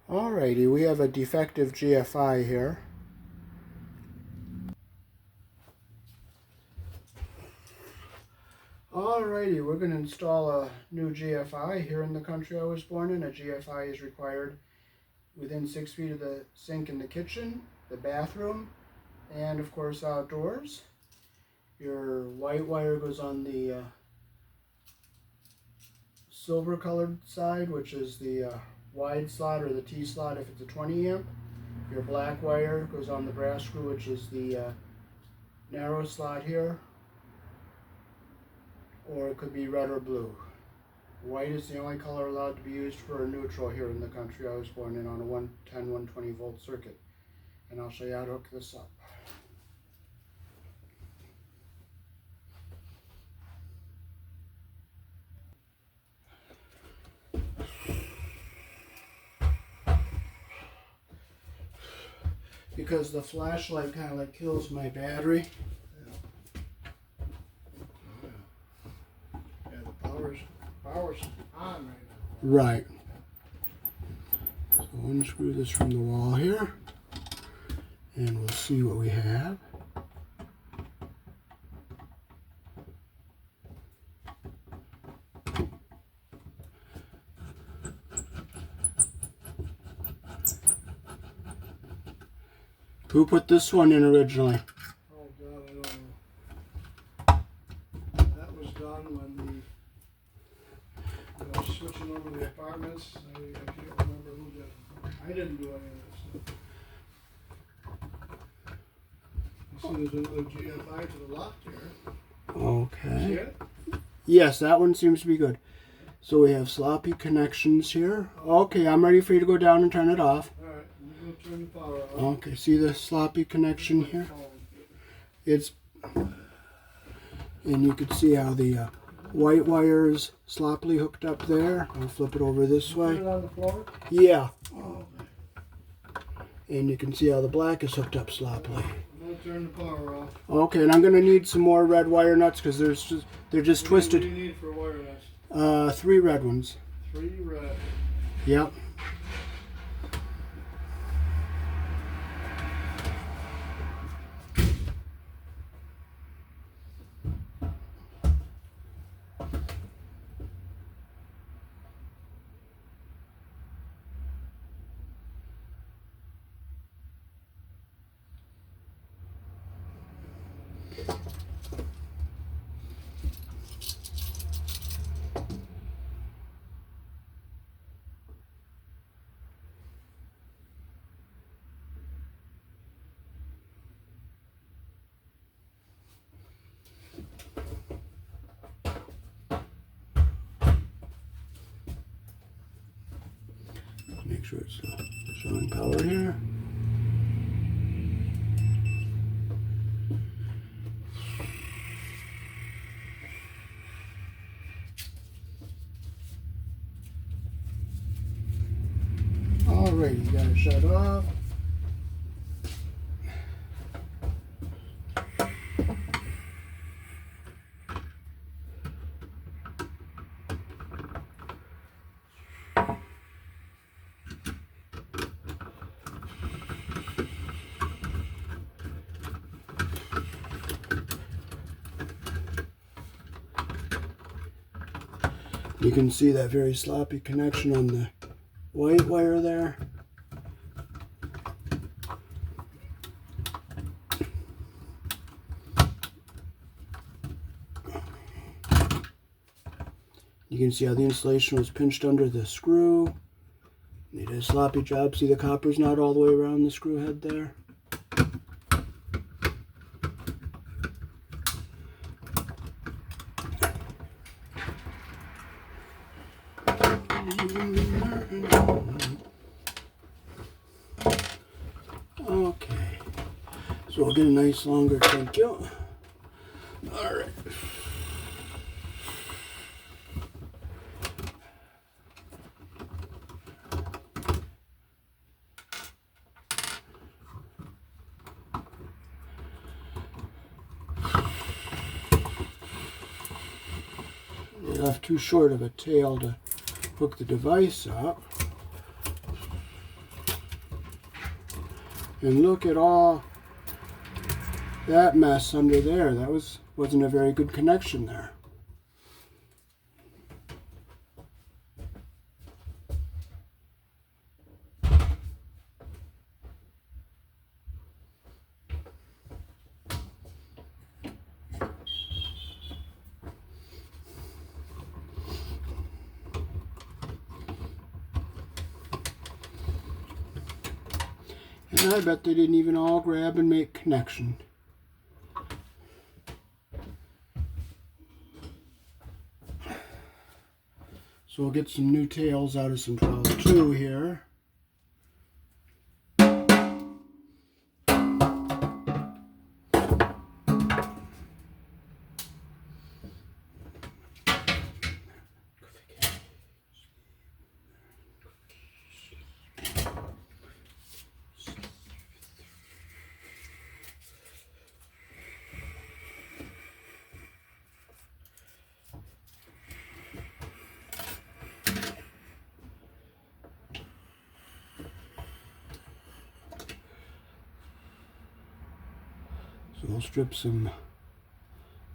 Alrighty, we have a defective GFI here. Alrighty, we're going to install a new GFI here in the country I was born in. A GFI is required within 6 feet of the sink in the kitchen, the bathroom, and of course outdoors. Your white wire goes on the silver colored side, which is the wide slot or the T slot if it's a 20 amp. Your black wire goes on the brass screw, which is the narrow slot here, or it could be red or blue. White is the only color allowed to be used for a neutral here in the country I was born in on a 110, 120 volt circuit. And I'll show you how to hook this up. Because the flashlight kind of like kills my battery. Yeah, the power's on right now. Right. So unscrew this from the wall here, and we'll see what we have. Who put this one in originally? Oh God, I don't know. That was done when switching over the apartments. I can't remember who did it. I didn't do any of this stuff. You see there's another GFI to the left here. Okay. See it? Yes, that one seems to be good. So we have sloppy connections here. Okay, I'm ready for you to go down and turn it off. Alright, I'm going to turn the power off. Okay, see the sloppy connection here? It's, and you can see how the white wire is sloppily hooked up there. I'll flip it over this way. Put it on the floor? Yeah. Oh, And you can see how the black is hooked up sloppily. I'm going to turn the power off. Okay, and I'm going to need some more red wire nuts because they're just twisted. What do you need for wire nuts? 3 red ones. 3 red. Yep. Make sure it's showing power here. Alright, you gotta shut off. You can see that very sloppy connection on the white wire there. You can see how the insulation was pinched under the screw. They did a sloppy job. See the copper's not all the way around the screw head there. Okay, so we'll get a nice longer thank you. All right. They left too short of a tail to hook the device up. And look at all that mess under there. That wasn't a very good connection there. And I bet they didn't even all grab and make connection. So we'll get some new tails out of some trowel 2 here. So we'll strip some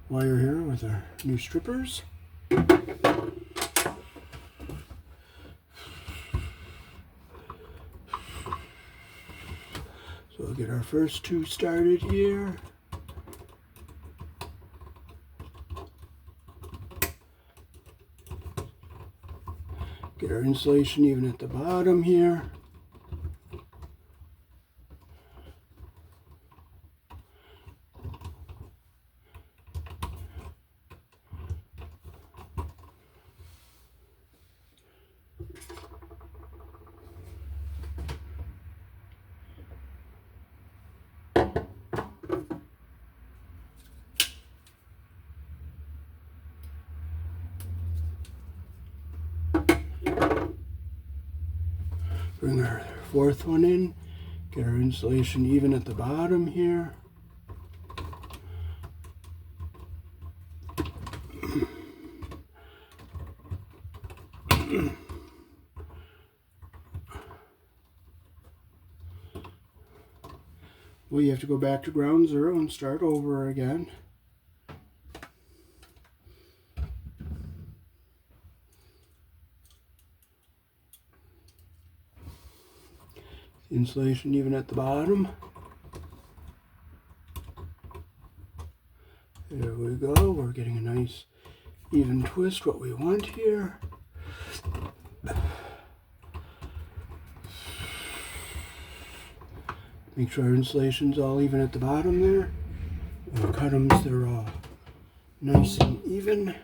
wire here with our new strippers. So we'll get our first 2 started here. Get our insulation even at the bottom here. Bring our 4th one in, get our insulation even at the bottom here. Well, you have to go back to ground 0 and start over again. Insulation even at the bottom. There we go. We're getting a nice even twist, what we want here. Make sure our insulation's all even at the bottom there. Our cut-ems, they're all nice and even.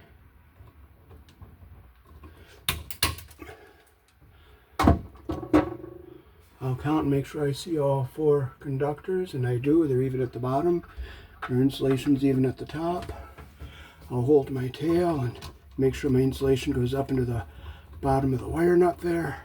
I'll count and make sure I see all 4 conductors, and I do. They're even at the bottom. Our insulation's even at the top. I'll hold my tail and make sure my insulation goes up into the bottom of the wire nut there.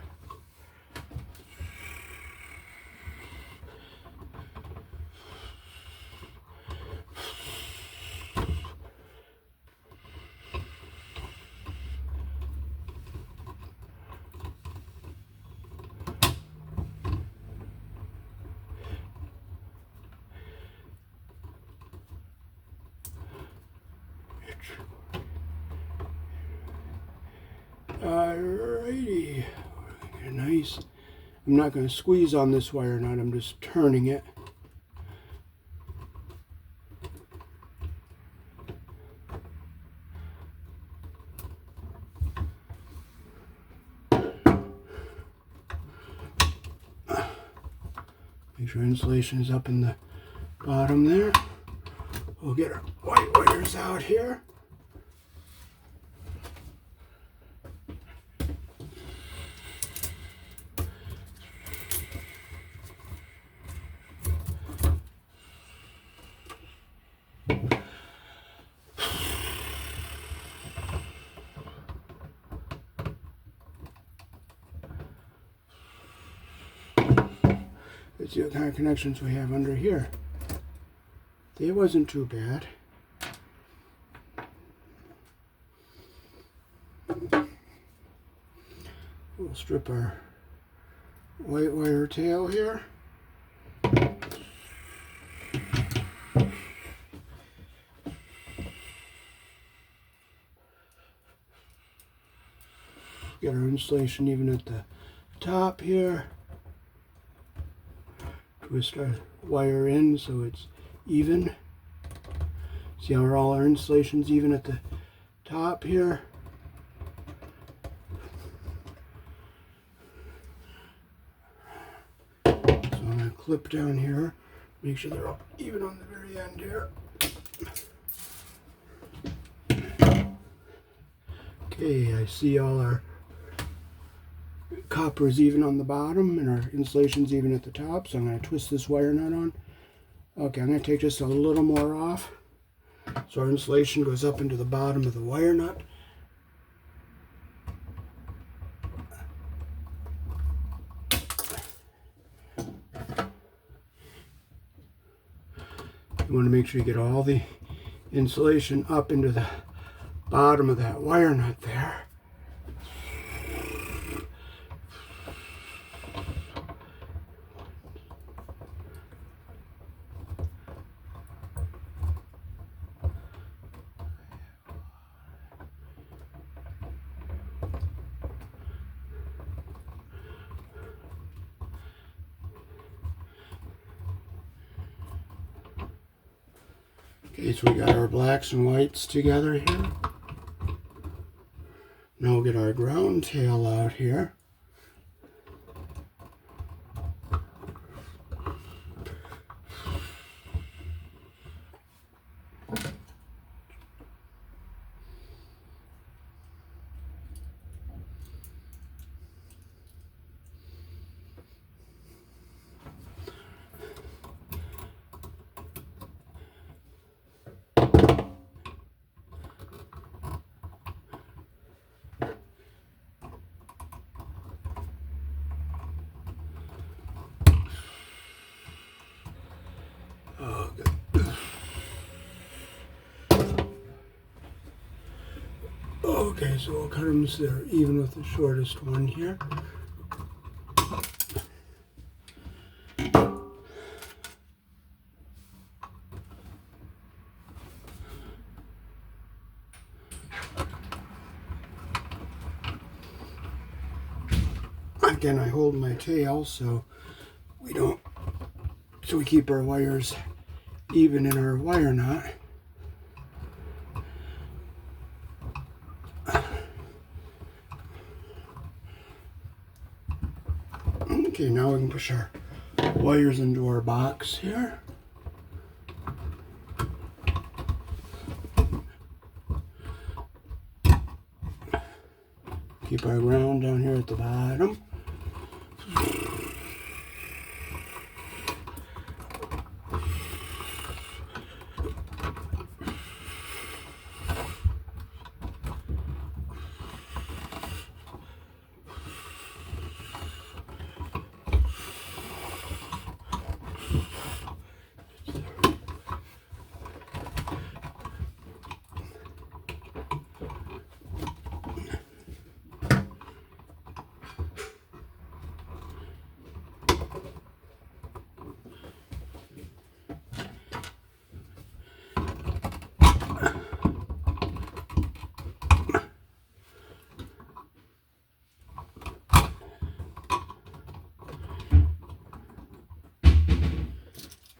Alrighty, get a nice. I'm not going to squeeze on this wire nut, I'm just turning it. Make sure insulation is up in the bottom there. We'll get our white wires out here. Let's see what kind of connections we have under here. They wasn't too bad. We'll strip our white wire tail here. insulation even at the top here. Twist our wire in so it's even. See how all our insulation's even at the top here. So I'm going to clip down here, make sure they're all even on the very end here. Okay, I see all our copper is even on the bottom and our insulation's even at the top, so I'm going to twist this wire nut on. Okay, I'm going to take just a little more off so our insulation goes up into the bottom of the wire nut. You want to make sure you get all the insulation up into the bottom of that wire nut there. Okay, so we got our blacks and whites together here. Now we'll get our ground tail out here. Oh, good. Okay, so we'll cut them so they're even with the shortest one here. Again, I hold my tail so we keep our wires even in our wire nut. Okay, now we can push our wires into our box here. Keep our ground down here at the bottom.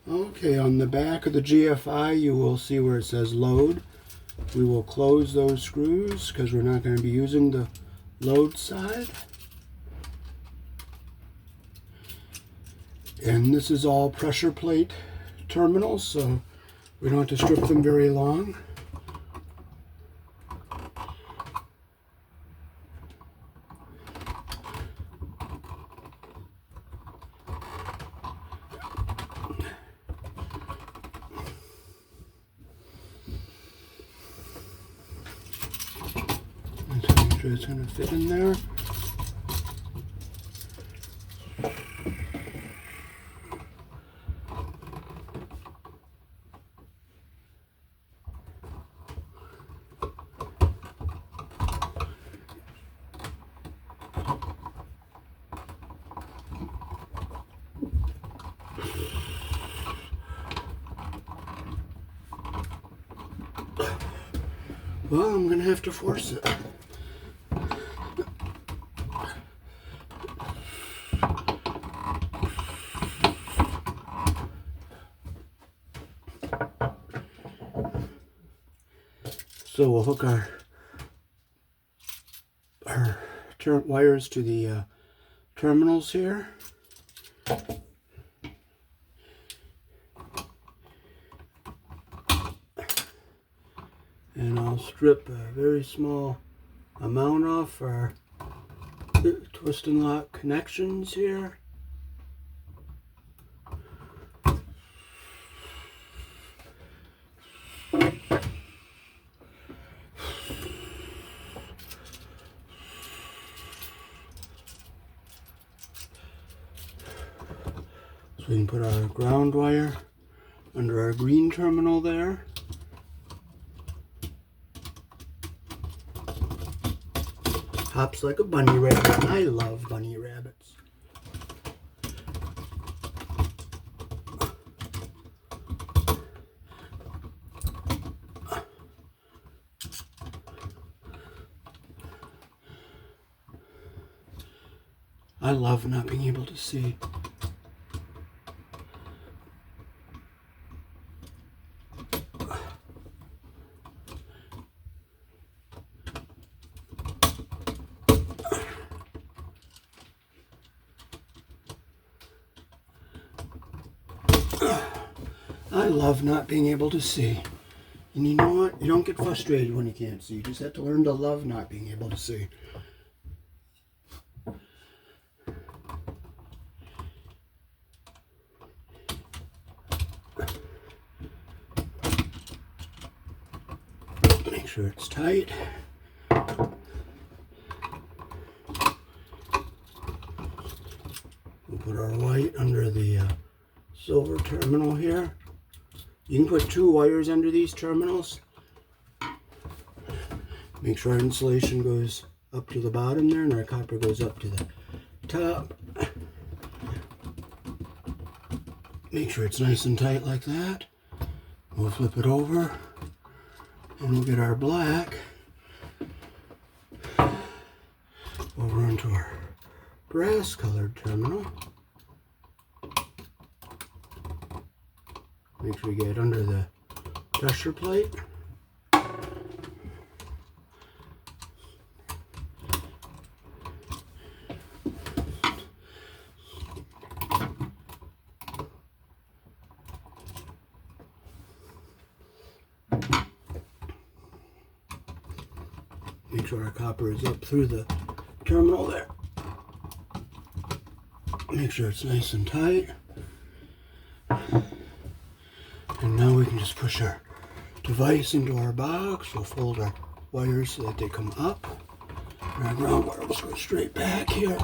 Okay, on the back of the GFI you will see where it says load. We will close those screws because we're not going to be using the load side. And this is all pressure plate terminals, so we don't have to strip them very long. Make sure it's going to fit in there. Well, I'm going to have to force it. So we'll hook our wires to the terminals here. And I'll strip a very small amount off our twist and lock connections here. So we can put our ground wire under our green terminal there. Hops like a bunny rabbit. I love bunny rabbits. I love not being able to see. I love not being able to see. And you know what? You don't get frustrated when you can't see. You just have to learn to love not being able to see. Make sure it's tight. We'll put our white under the silver terminal here. You can put 2 wires under these terminals. Make sure our insulation goes up to the bottom there and our copper goes up to the top. Make sure it's nice and tight like that. We'll flip it over and we'll get our black over onto our brass colored terminal. Make sure you get under the pressure plate. Make sure our copper is up through the terminal there. Make sure it's nice and tight. And now we can just push our device into our box. We'll fold our wires so that they come up. And our ground wire will go straight back here.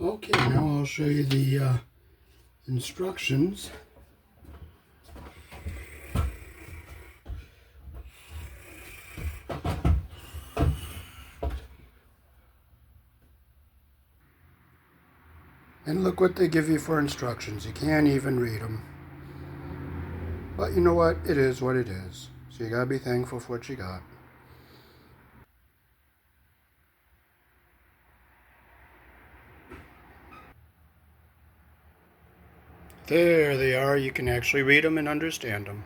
Okay, now I'll show you the instructions. And look what they give you for instructions. You can't even read them. But you know what? It is what it is. So you gotta be thankful for what you got. There they are. You can actually read them and understand them.